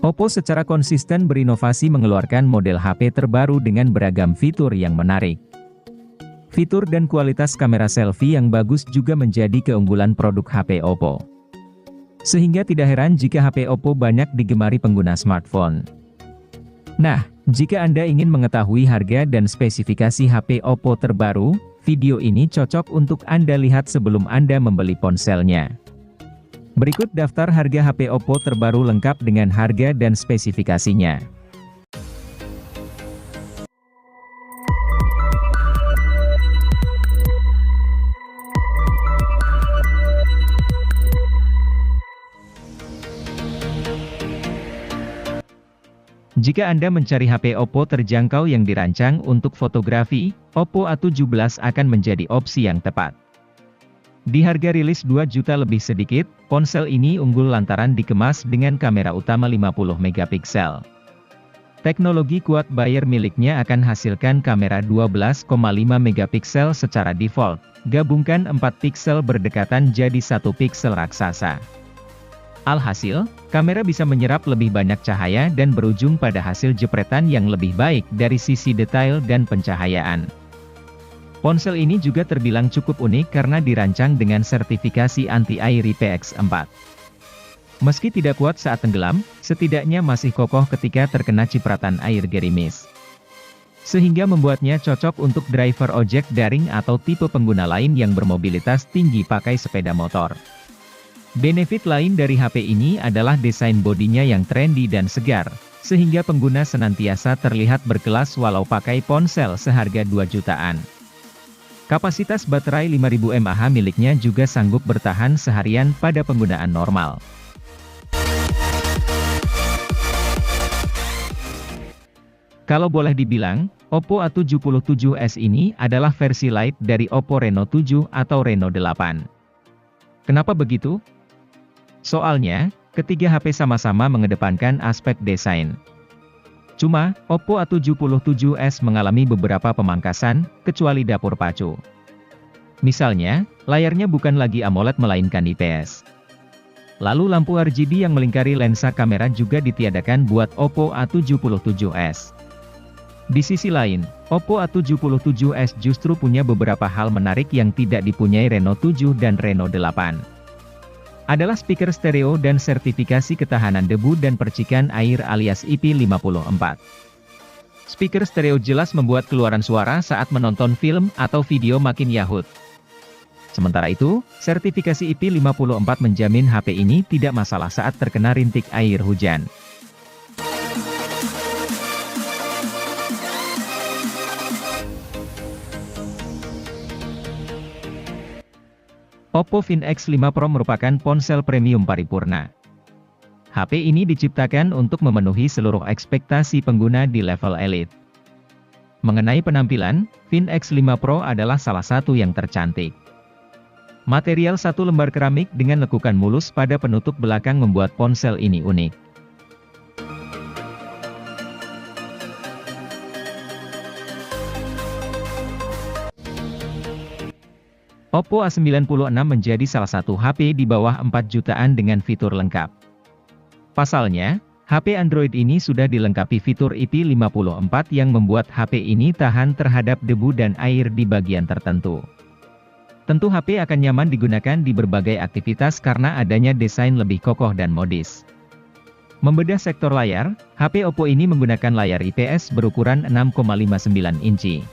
Oppo secara konsisten berinovasi mengeluarkan model HP terbaru dengan beragam fitur yang menarik. Fitur dan kualitas kamera selfie yang bagus juga menjadi keunggulan produk HP Oppo. Sehingga tidak heran jika HP Oppo banyak digemari pengguna smartphone. Nah, jika Anda ingin mengetahui harga dan spesifikasi HP Oppo terbaru, video ini cocok untuk Anda lihat sebelum Anda membeli ponselnya. Berikut daftar harga HP Oppo terbaru lengkap dengan harga dan spesifikasinya. Jika Anda mencari HP Oppo terjangkau yang dirancang untuk fotografi, Oppo A17 akan menjadi opsi yang tepat. Di harga rilis 2 juta lebih sedikit, ponsel ini unggul lantaran dikemas dengan kamera utama 50 megapiksel. Teknologi quad Bayer miliknya akan hasilkan kamera 12,5 megapiksel secara default, gabungkan 4 piksel berdekatan jadi 1 piksel raksasa. Alhasil, kamera bisa menyerap lebih banyak cahaya dan berujung pada hasil jepretan yang lebih baik dari sisi detail dan pencahayaan. Ponsel ini juga terbilang cukup unik karena dirancang dengan sertifikasi anti-air IPX4. Meski tidak kuat saat tenggelam, setidaknya masih kokoh ketika terkena cipratan air gerimis. Sehingga membuatnya cocok untuk driver ojek daring atau tipe pengguna lain yang bermobilitas tinggi pakai sepeda motor. Benefit lain dari HP ini adalah desain bodinya yang trendy dan segar, sehingga pengguna senantiasa terlihat berkelas walau pakai ponsel seharga 2 jutaan. Kapasitas baterai 5000 mAh miliknya juga sanggup bertahan seharian pada penggunaan normal. Kalau boleh dibilang, Oppo A77s ini adalah versi light dari Oppo Reno 7 atau Reno 8. Kenapa begitu? Soalnya, ketiga HP sama-sama mengedepankan aspek desain. Cuma, Oppo A77s mengalami beberapa pemangkasan, kecuali dapur pacu. Misalnya, layarnya bukan lagi AMOLED melainkan IPS. Lalu lampu RGB yang melingkari lensa kamera juga ditiadakan buat Oppo A77s. Di sisi lain, Oppo A77s justru punya beberapa hal menarik yang tidak dipunyai Reno 7 dan Reno 8. Adalah speaker stereo dan sertifikasi ketahanan debu dan percikan air alias IP54. Speaker stereo jelas membuat keluaran suara saat menonton film atau video makin yahut. Sementara itu, sertifikasi IP54 menjamin HP ini tidak masalah saat terkena rintik air hujan. Oppo Find X5 Pro merupakan ponsel premium paripurna. HP ini diciptakan untuk memenuhi seluruh ekspektasi pengguna di level elite. Mengenai penampilan, Find X5 Pro adalah salah satu yang tercantik. Material satu lembar keramik dengan lekukan mulus pada penutup belakang membuat ponsel ini unik. Oppo A96 menjadi salah satu HP di bawah 4 jutaan dengan fitur lengkap. Pasalnya, HP Android ini sudah dilengkapi fitur IP54 yang membuat HP ini tahan terhadap debu dan air di bagian tertentu. Tentu HP akan nyaman digunakan di berbagai aktivitas karena adanya desain lebih kokoh dan modis. Membedah sektor layar, HP Oppo ini menggunakan layar IPS berukuran 6,59 inci.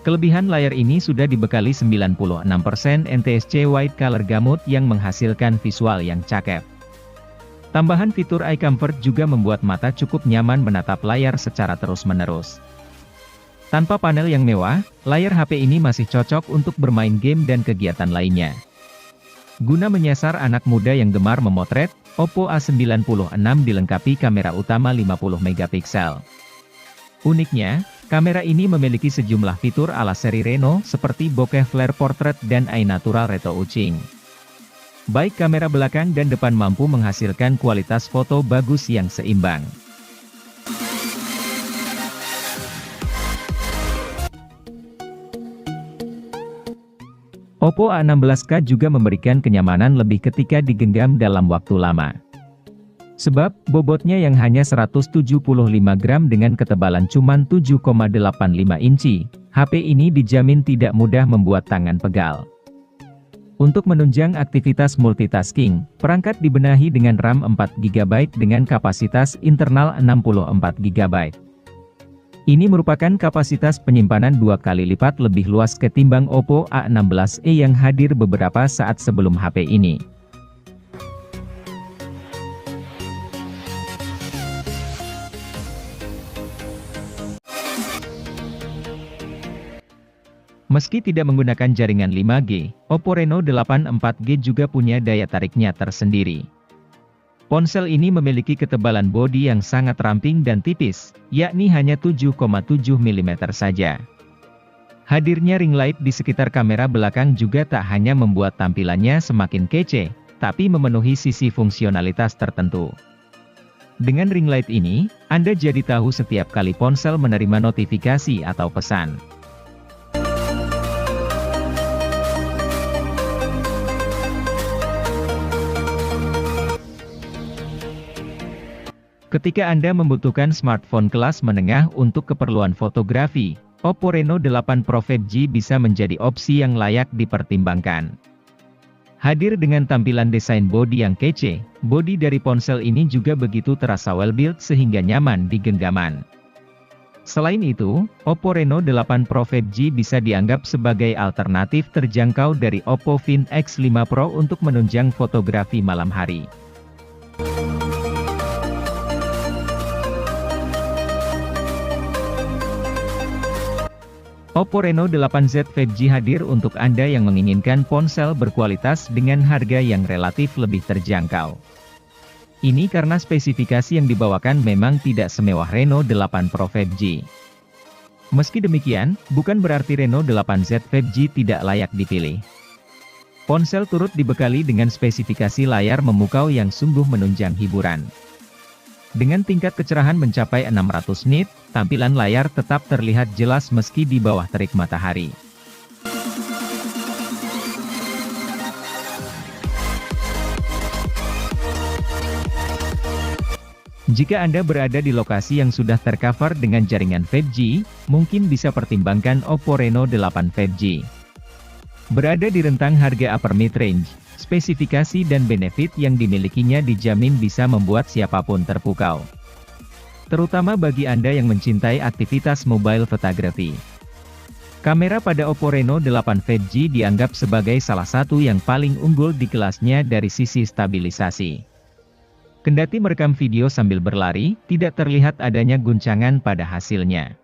Kelebihan layar ini sudah dibekali 96% NTSC White Color Gamut yang menghasilkan visual yang cakep. Tambahan fitur Eye Comfort juga membuat mata cukup nyaman menatap layar secara terus-menerus. Tanpa panel yang mewah, layar HP ini masih cocok untuk bermain game dan kegiatan lainnya. Guna menyasar anak muda yang gemar memotret, Oppo A96 dilengkapi kamera utama 50 megapiksel. Uniknya, kamera ini memiliki sejumlah fitur ala seri Reno seperti bokeh flare portrait dan eye natural retouching. Baik kamera belakang dan depan mampu menghasilkan kualitas foto bagus yang seimbang. Oppo A16K juga memberikan kenyamanan lebih ketika digenggam dalam waktu lama. Sebab, bobotnya yang hanya 175 gram dengan ketebalan cuman 7,85 inci, HP ini dijamin tidak mudah membuat tangan pegal. Untuk menunjang aktivitas multitasking, perangkat dibenahi dengan RAM 4GB dengan kapasitas internal 64GB. Ini merupakan kapasitas penyimpanan 2 kali lipat lebih luas ketimbang Oppo A16e yang hadir beberapa saat sebelum HP ini. Meski tidak menggunakan jaringan 5G, Oppo Reno 8 4G juga punya daya tariknya tersendiri. Ponsel ini memiliki ketebalan bodi yang sangat ramping dan tipis, yakni hanya 7,7 mm saja. Hadirnya ring light di sekitar kamera belakang juga tak hanya membuat tampilannya semakin kece, tapi memenuhi sisi fungsionalitas tertentu. Dengan ring light ini, Anda jadi tahu setiap kali ponsel menerima notifikasi atau pesan. Ketika Anda membutuhkan smartphone kelas menengah untuk keperluan fotografi, Oppo Reno 8 Pro 5G bisa menjadi opsi yang layak dipertimbangkan. Hadir dengan tampilan desain bodi yang kece, bodi dari ponsel ini juga begitu terasa well-built sehingga nyaman di genggaman. Selain itu, Oppo Reno 8 Pro 5G bisa dianggap sebagai alternatif terjangkau dari Oppo Find X5 Pro untuk menunjang fotografi malam hari. Oppo Reno 8Z 5G hadir untuk Anda yang menginginkan ponsel berkualitas dengan harga yang relatif lebih terjangkau. Ini karena spesifikasi yang dibawakan memang tidak semewah Reno 8 Pro 5G. Meski demikian, bukan berarti Reno 8Z 5G tidak layak dipilih. Ponsel turut dibekali dengan spesifikasi layar memukau yang sungguh menunjang hiburan. Dengan tingkat kecerahan mencapai 600 nit, tampilan layar tetap terlihat jelas meski di bawah terik matahari. Jika Anda berada di lokasi yang sudah tercover dengan jaringan 5G, mungkin bisa pertimbangkan Oppo Reno 8 5G. Berada di rentang harga upper mid-range, spesifikasi dan benefit yang dimilikinya dijamin bisa membuat siapapun terpukau. Terutama bagi Anda yang mencintai aktivitas mobile photography. Kamera pada Oppo Reno 8 5G dianggap sebagai salah satu yang paling unggul di kelasnya dari sisi stabilisasi. Kendati merekam video sambil berlari, tidak terlihat adanya guncangan pada hasilnya.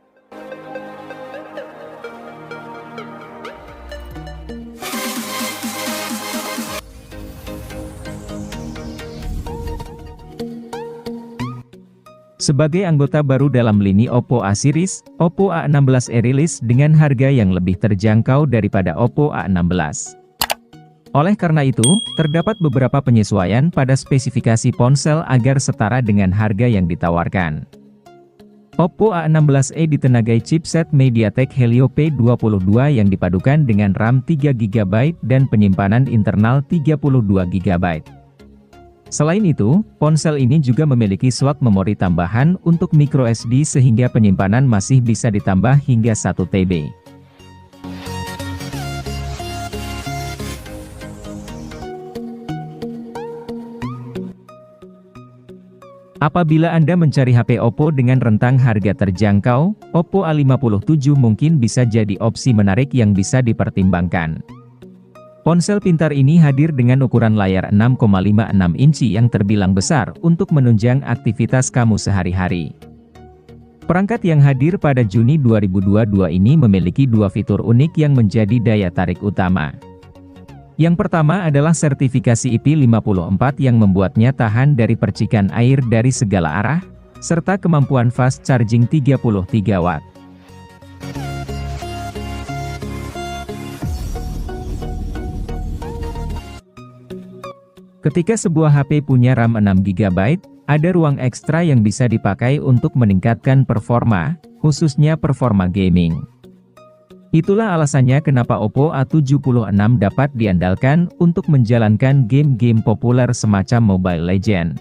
Sebagai anggota baru dalam lini Oppo A series, Oppo A16e rilis dengan harga yang lebih terjangkau daripada Oppo A16. Oleh karena itu, terdapat beberapa penyesuaian pada spesifikasi ponsel agar setara dengan harga yang ditawarkan. Oppo A16e ditenagai chipset MediaTek Helio P22 yang dipadukan dengan RAM 3GB dan penyimpanan internal 32GB. Selain itu, ponsel ini juga memiliki slot memori tambahan untuk microSD sehingga penyimpanan masih bisa ditambah hingga 1 TB. Apabila Anda mencari HP Oppo dengan rentang harga terjangkau, Oppo A57 mungkin bisa jadi opsi menarik yang bisa dipertimbangkan. Ponsel pintar ini hadir dengan ukuran layar 6,56 inci yang terbilang besar untuk menunjang aktivitas kamu sehari-hari. Perangkat yang hadir pada Juni 2022 ini memiliki dua fitur unik yang menjadi daya tarik utama. Yang pertama adalah sertifikasi IP54 yang membuatnya tahan dari percikan air dari segala arah, serta kemampuan fast charging 33 Watt. Ketika sebuah HP punya RAM 6GB, ada ruang ekstra yang bisa dipakai untuk meningkatkan performa, khususnya performa gaming. Itulah alasannya kenapa Oppo A76 dapat diandalkan untuk menjalankan game-game populer semacam Mobile Legends.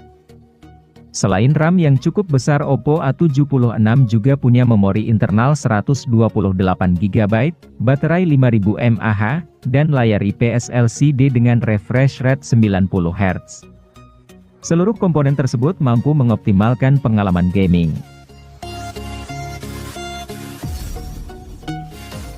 Selain RAM yang cukup besar, Oppo A76 juga punya memori internal 128GB, baterai 5000 mAh, dan layar IPS LCD dengan refresh rate 90Hz. Seluruh komponen tersebut mampu mengoptimalkan pengalaman gaming.